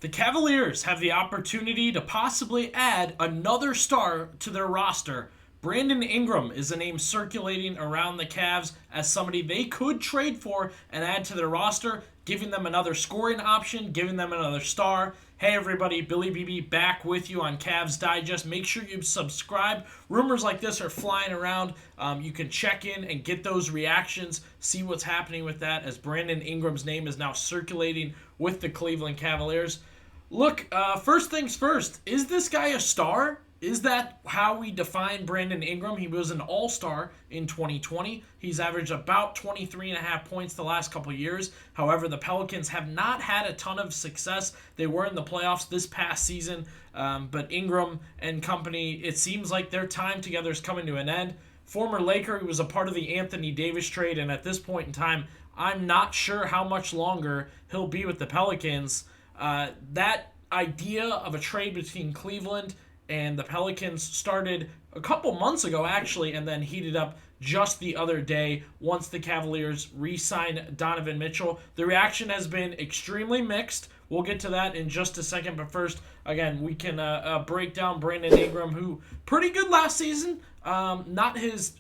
The Cavaliers have the opportunity to possibly add another star to their roster. Brandon Ingram is a name circulating around the Cavs as somebody they could trade for and add to their roster, giving them another scoring option, giving them another star. Hey everybody, Billy Beebe back with you on Cavs Digest. Make sure you subscribe. Rumors like this are flying around. You can check in and get those reactions, see what's happening with that as Brandon Ingram's name is now circulating with the Cleveland Cavaliers. Look, first things first, is this guy a star? Is that how we define Brandon Ingram? He was an all-star in 2020. He's averaged about 23.5 points the last couple years. However, the Pelicans have not had a ton of success. They were in the playoffs this past season, but Ingram and company, it seems like their time together is coming to an end. Former Laker, he was a part of the Anthony Davis trade, and at this point in time, I'm not sure how much longer he'll be with the Pelicans. That idea of a trade between Cleveland and the Pelicans started a couple months ago, actually, and then heated up just the other day once the Cavaliers re-signed Donovan Mitchell. The reaction has been extremely mixed. We'll get to that in just a second, but first, again, we can break down Brandon Ingram, who pretty good last season. Not his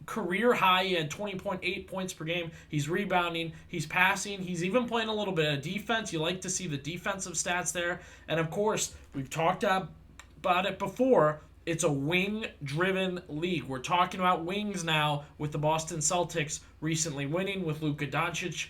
career high. He had 20.8 points per game. He's rebounding. He's passing. He's even playing a little bit of defense. You like to see the defensive stats there. And, of course, we've talked about it before. It's a wing-driven league. We're talking about wings now with the Boston Celtics recently winning, with Luka Doncic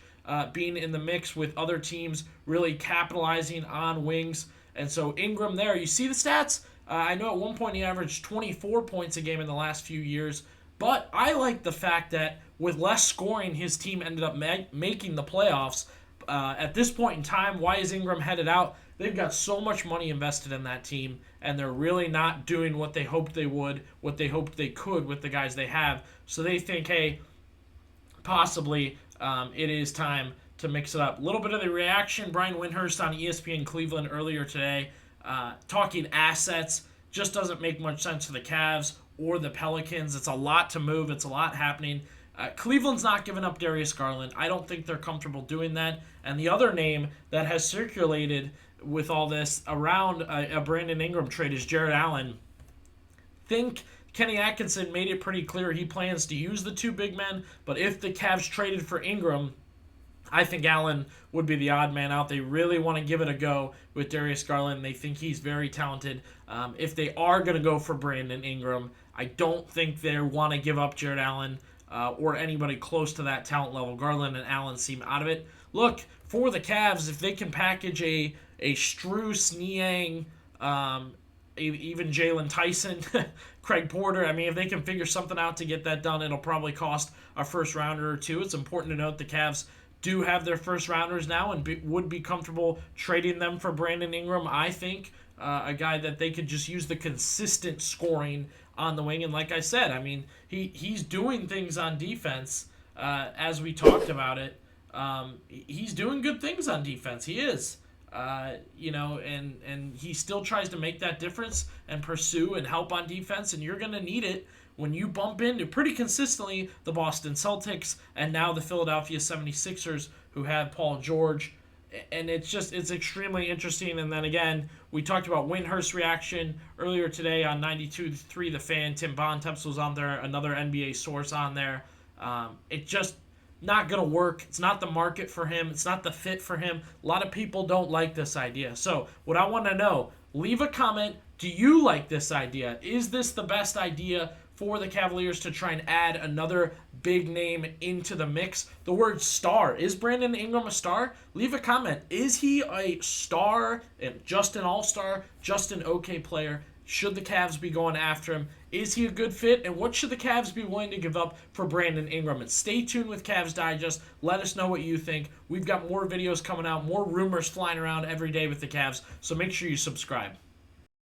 being in the mix with other teams really capitalizing on wings. And so Ingram there, you see the stats? I know at one point he averaged 24 points a game in the last few years, but I like the fact that with less scoring, his team ended up making the playoffs. At this point in time, why is Ingram headed out? They've got so much money invested in that team, and they're really not doing what they hoped they would, what they hoped they could with the guys they have. So they think, hey, possibly it is time to mix it up. A little bit of the reaction, Brian Windhorst on ESPN Cleveland earlier today, talking assets, just doesn't make much sense for the Cavs or the Pelicans. It's a lot to move. It's a lot happening. Cleveland's not giving up Darius Garland. I don't think they're comfortable doing that. And the other name that has circulated with all this around a Brandon Ingram trade is Jarrett Allen. Think Kenny Atkinson made it pretty clear he plans to use the two big men, but if the Cavs traded for Ingram, I think Allen would be the odd man out. They really want to give it a go with Darius Garland. They think he's very talented. If they are going to go for Brandon Ingram, I don't think they want to give up Jarrett Allen or anybody close to that talent level. Garland and Allen seem out of it. Look, for the Cavs, if they can package a Strus, Niang, even Jalen Tyson, Craig Porter, I mean, if they can figure something out to get that done, it'll probably cost a first rounder or two. It's important to note the Cavs do have their first rounders now and would be comfortable trading them for Brandon Ingram. I think a guy that they could just use the consistent scoring on the wing. And like I said, I mean, he's doing things on defense as we talked about it. He's doing good things on defense. He is. And he still tries to make that difference and pursue and help on defense, and you're going to need it when you bump into pretty consistently the Boston Celtics and now the Philadelphia 76ers, who have Paul George. And it's extremely interesting. And then again, we talked about Windhorst's reaction earlier today on 92.3 The Fan. Tim Bontemps was on there, another NBA source on there. It just not going to work. It's not the market for him. It's not the fit for him. A lot of people don't like this idea. So what I want to know, leave a comment. Do you like this idea? Is this the best idea for the Cavaliers to try and add another big name into the mix? The word star. Is Brandon Ingram a star? Leave a comment. Is he a star, just an all-star, just an okay player? Should the Cavs be going after him? Is he a good fit? And what should the Cavs be willing to give up for Brandon Ingram? And stay tuned with Cavs Digest. Let us know what you think. We've got more videos coming out, more rumors flying around every day with the Cavs, so make sure you subscribe.